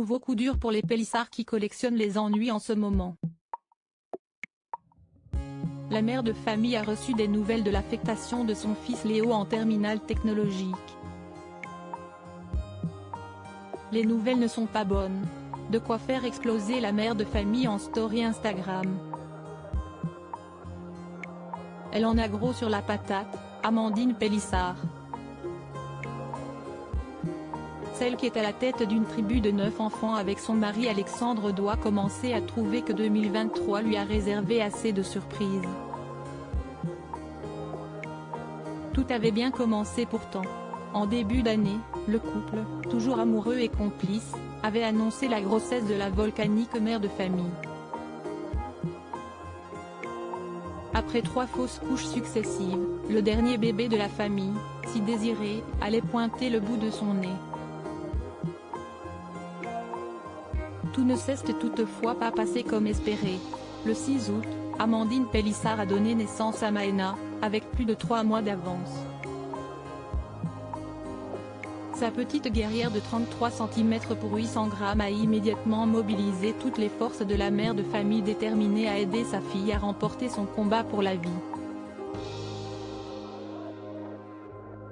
nouveau coup dur pour les Pélissard qui collectionnent les ennuis en ce moment. La mère de famille a reçu des nouvelles de l'affectation de son fils Léo en terminale technologique. Les nouvelles ne sont pas bonnes. De quoi faire exploser la mère de famille en story Instagram. Elle en a gros sur la patate, Amandine Pélissard. Celle qui est à la tête d'une tribu de 9 enfants avec son mari Alexandre doit commencer à trouver que 2023 lui a réservé assez de surprises. Tout avait bien commencé pourtant. En début d'année, le couple, toujours amoureux et complice, avait annoncé la grossesse de la volcanique mère de famille. Après 3 fausses couches successives, le dernier bébé de la famille, si désiré, allait pointer le bout de son nez. Tout ne s'est toutefois pas passé comme espéré. Le 6 août, Amandine Pélissard a donné naissance à Maëna, avec plus de 3 mois d'avance. Sa petite guerrière de 33 cm pour 800 grammes a immédiatement mobilisé toutes les forces de la mère de famille déterminée à aider sa fille à remporter son combat pour la vie.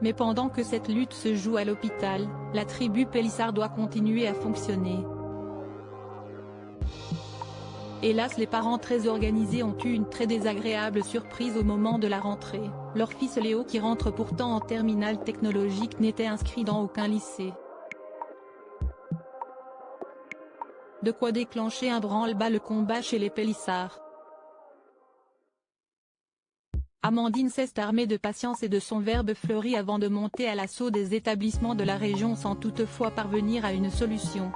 Mais pendant que cette lutte se joue à l'hôpital, la tribu Pélissard doit continuer à fonctionner. Hélas, les parents très organisés ont eu une très désagréable surprise au moment de la rentrée. Leur fils Léo, qui rentre pourtant en terminale technologique, n'était inscrit dans aucun lycée. De quoi déclencher un branle-bas le combat chez les Pélissard. Amandine s'est armée de patience et de son verbe fleuri avant de monter à l'assaut des établissements de la région sans toutefois parvenir à une solution.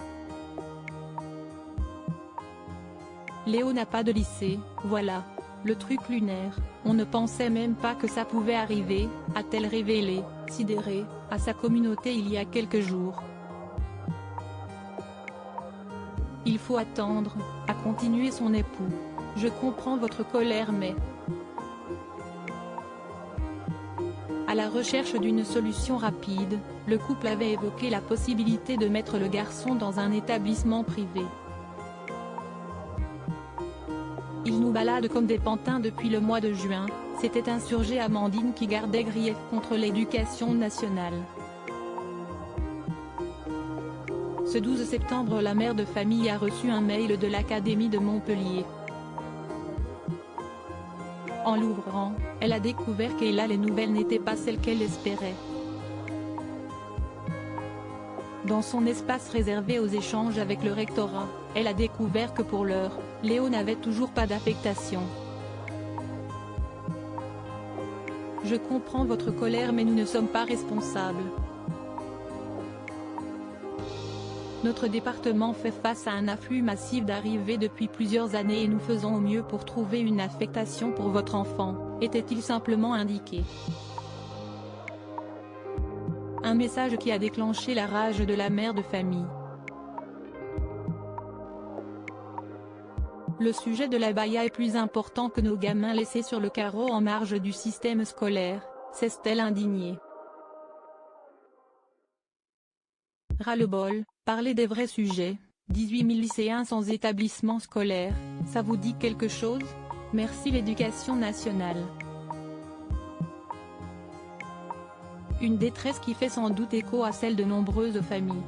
Léo n'a pas de lycée, voilà. Le truc lunaire, on ne pensait même pas que ça pouvait arriver, a-t-elle révélé, sidérée, à sa communauté il y a quelques jours. Il faut attendre, a continué son époux. Je comprends votre colère mais… À la recherche d'une solution rapide, le couple avait évoqué la possibilité de mettre le garçon dans un établissement privé. Il nous balade comme des pantins depuis le mois de juin, s'était insurgée Amandine qui gardait grief contre l'éducation nationale. Ce 12 septembre, la mère de famille a reçu un mail de l'Académie de Montpellier. En l'ouvrant, elle a découvert que là les nouvelles n'étaient pas celles qu'elle espérait. Dans son espace réservé aux échanges avec le rectorat, elle a découvert que pour l'heure, Léo n'avait toujours pas d'affectation. Je comprends votre colère mais nous ne sommes pas responsables. Notre département fait face à un afflux massif d'arrivées depuis plusieurs années et nous faisons au mieux pour trouver une affectation pour votre enfant, était-il simplement indiqué. Un message qui a déclenché la rage de la mère de famille. Le sujet de la baya est plus important que nos gamins laissés sur le carreau en marge du système scolaire, s'est-elle indignée. Ras-le-bol, parler des vrais sujets, 18 000 lycéens sans établissement scolaire, ça vous dit quelque chose? Merci l'Éducation nationale. Une détresse qui fait sans doute écho à celle de nombreuses familles.